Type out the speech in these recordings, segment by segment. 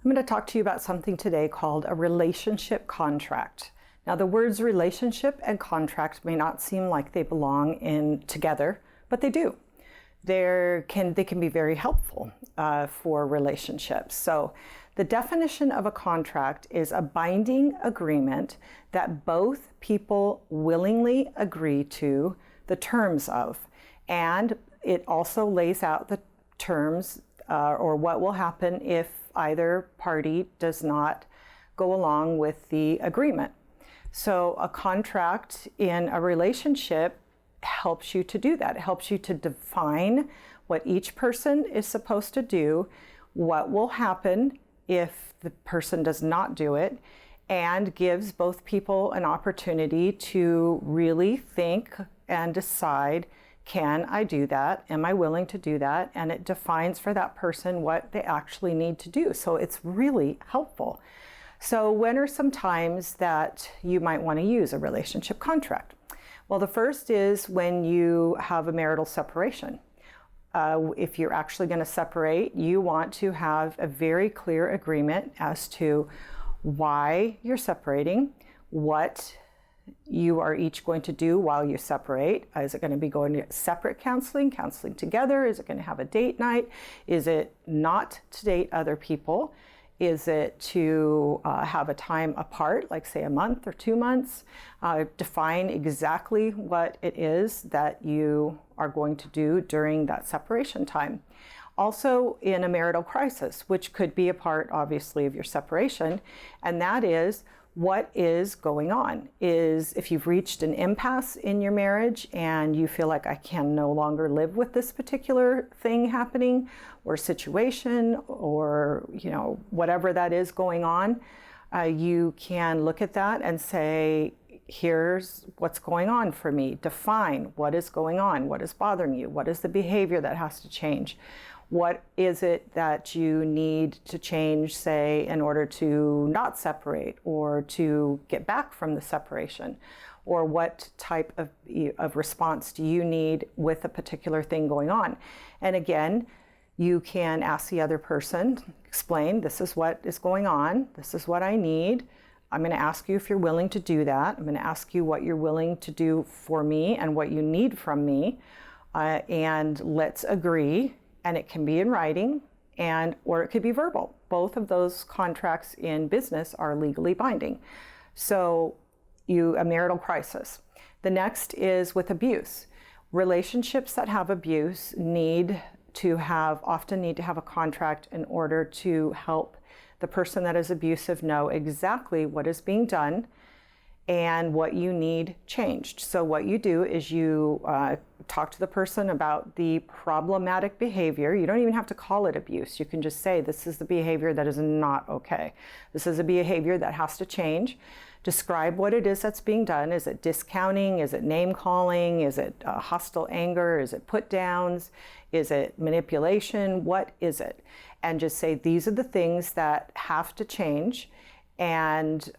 I'm going to talk to you about something today called a relationship contract. Now, the words relationship and contract may not seem like they belong in together, but they do. They can be very helpful for relationships. So the definition of a contract is a binding agreement that both people willingly agree to the terms of, and it also lays out the terms or what will happen if either party does not go along with the agreement. So a contract in a relationship helps you to do that. It helps you to define what each person is supposed to do, what will happen if the person does not do it, and gives both people an opportunity to really think and decide, can I do that? Am I willing to do that? And it defines for that person what they actually need to do. So it's really helpful. So when are some times that you might want to use a relationship contract? Well, the first is when you have a marital separation. If you're actually going to separate, you want to have a very clear agreement as to why you're separating, what you are each going to do while you separate. Is it going to be going to separate counseling together? Is it going to have a date night? Is it not to date other people? Is it to have a time apart, like say a month or 2 months? Define exactly what it is that you are going to do during that separation time. Also in a marital crisis, which could be a part obviously of your separation, and that is, what is going on? Is if you've reached an impasse in your marriage and you feel like I can no longer live with this particular thing happening or situation or whatever that is going on, you can look at that and say, here's what's going on for me. Define what is going on, what is bothering you, what is the behavior that has to change. What is it that you need to change, say, in order to not separate or to get back from the separation? Or what type of response do you need with a particular thing going on? And again, you can ask the other person, explain, this is what is going on, this is what I need. I'm going to ask you if you're willing to do that. I'm going to ask you what you're willing to do for me and what you need from me. And let's agree. And it can be in writing or it could be verbal. Both of those contracts in business are legally binding. So a marital crisis. The next is with abuse. Relationships that have abuse often need to have a contract in order to help the person that is abusive know exactly what is being done and what you need changed. So what you do is you talk to the person about the problematic behavior. You don't even have to call it abuse. You can just say, this is the behavior that is not okay. This is a behavior that has to change. Describe what it is that's being done. Is it discounting? Is it name calling? Is it hostile anger? Is it put downs? Is it manipulation? What is it? And just say, these are the things that have to change, and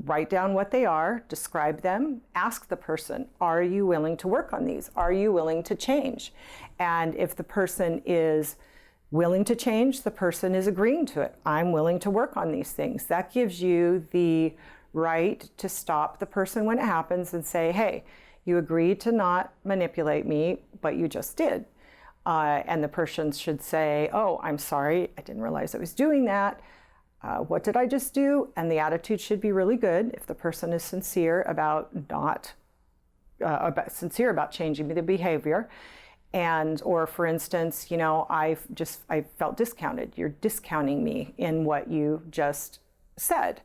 write down what they are, describe them, ask the person, are you willing to work on these? Are you willing to change? And if the person is willing to change, the person is agreeing to it. I'm willing to work on these things. That gives you the right to stop the person when it happens and say, hey, you agreed to not manipulate me, but you just did. And the person should say, oh, I'm sorry, I didn't realize I was doing that. What did I just do? And the attitude should be really good if the person is sincere about changing the behavior. Or for instance, I felt discounted. You're discounting me in what you just said.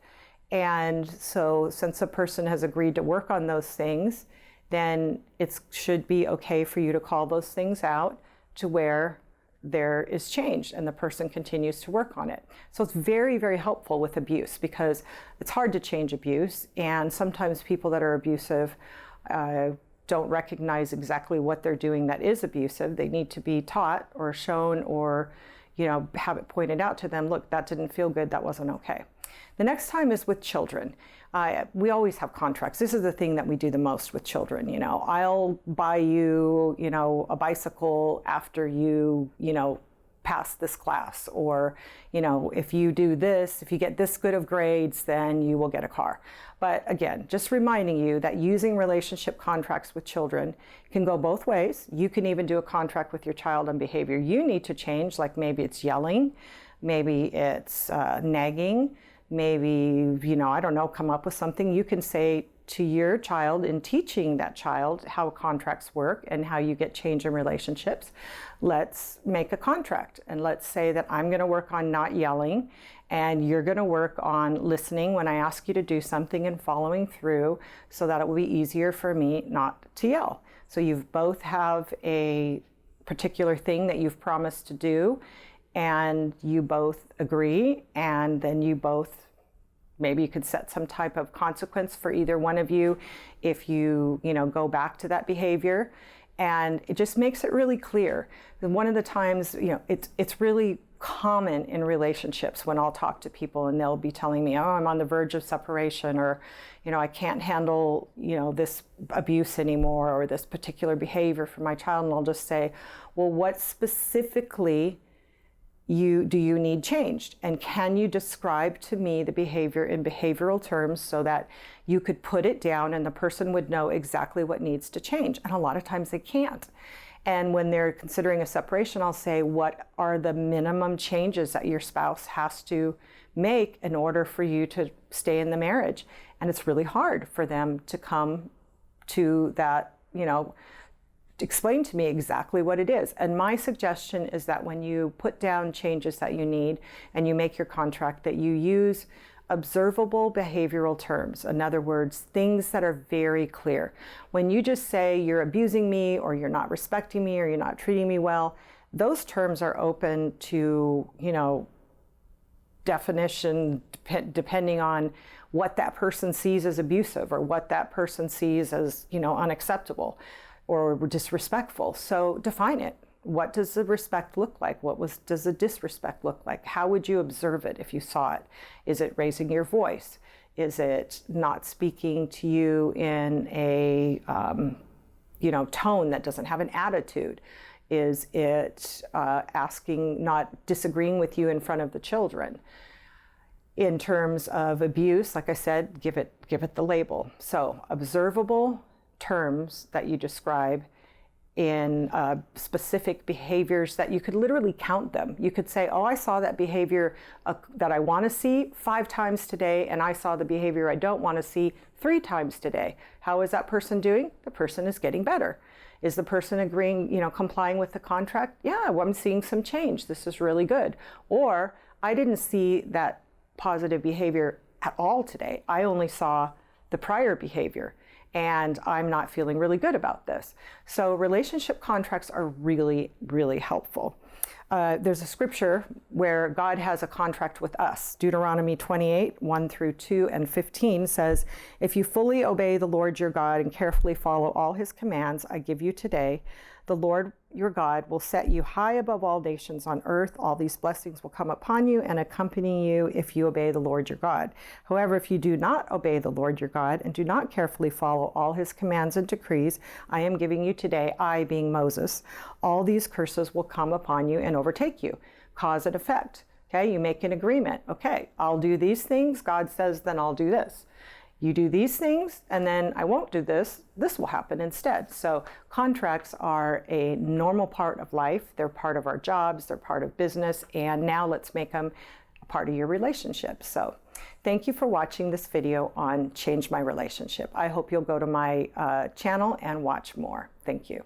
And so since a person has agreed to work on those things, then it should be okay for you to call those things out to where there is change and the person continues to work on it. So it's very, very helpful with abuse because it's hard to change abuse, and sometimes people that are abusive don't recognize exactly what they're doing that is abusive. They need to be taught or shown or have it pointed out to them, look, that didn't feel good, that wasn't okay. The next time is with children. We always have contracts. This is the thing that we do the most with children. I'll buy you, a bicycle after you, pass this class, or, you know, if you do this, if you get this good of grades, then you will get a car. But again, just reminding you that using relationship contracts with children can go both ways. You can even do a contract with your child on behavior you need to change, like maybe it's yelling, maybe it's nagging, maybe, you know, I don't know, come up with something you can say to your child in teaching that child how contracts work and how you get change in relationships. Let's make a contract, and let's say that I'm going to work on not yelling, and you're going to work on listening when I ask you to do something and following through, so that it will be easier for me not to yell. So you both have a particular thing that you've promised to do, and you both agree, and then you both, maybe you could set some type of consequence for either one of you if you go back to that behavior. And it just makes it really clear. And one of the times, it's really common in relationships when I'll talk to people and they'll be telling me, oh, I'm on the verge of separation, or, I can't handle, this abuse anymore, or this particular behavior for my child. And I'll just say, well, what specifically do you need changed? And can you describe to me the behavior in behavioral terms so that you could put it down and the person would know exactly what needs to change? And a lot of times they can't. And when they're considering a separation, I'll say, what are the minimum changes that your spouse has to make in order for you to stay in the marriage? And it's really hard for them to come to that, explain to me exactly what it is. And my suggestion is that when you put down changes that you need and you make your contract, that you use observable behavioral terms. In other words, things that are very clear. When you just say you're abusing me, or you're not respecting me, or you're not treating me well, those terms are open to, definition depending on what that person sees as abusive, or what that person sees as, unacceptable or disrespectful. So define it. What does the respect look like? Does the disrespect look like? How would you observe it if you saw it? Is it raising your voice? Is it not speaking to you in a tone that doesn't have an attitude? Is it not disagreeing with you in front of the children? In terms of abuse, like I said, give it the label. So observable terms that you describe in specific behaviors that you could literally count them. You could say, oh, I saw that behavior that I want to see 5 times today, and I saw the behavior I don't want to see 3 times today. How is that person doing? The person is getting better. Is the person agreeing, complying with the contract? Yeah, well, I'm seeing some change. This is really good. Or I didn't see that positive behavior at all today. I only saw the prior behavior, and I'm not feeling really good about this. So relationship contracts are really, really helpful. There's a scripture where God has a contract with us. Deuteronomy 28, 1 through 2 and 15 says, if you fully obey the Lord your God and carefully follow all his commands I give you today, the Lord your God will set you high above all nations on earth. All these blessings will come upon you and accompany you if you obey the Lord your God. However, if you do not obey the Lord your God and do not carefully follow all his commands and decrees I am giving you today, I being Moses, all these curses will come upon you and overtake you. Cause and effect. Okay, you make an agreement. Okay, I'll do these things. God says, then I'll do this. You do these things, and then I won't do this. This will happen instead. So contracts are a normal part of life. They're part of our jobs. They're part of business. And now let's make them a part of your relationship. So thank you for watching this video on Change My Relationship. I hope you'll go to my channel and watch more. Thank you.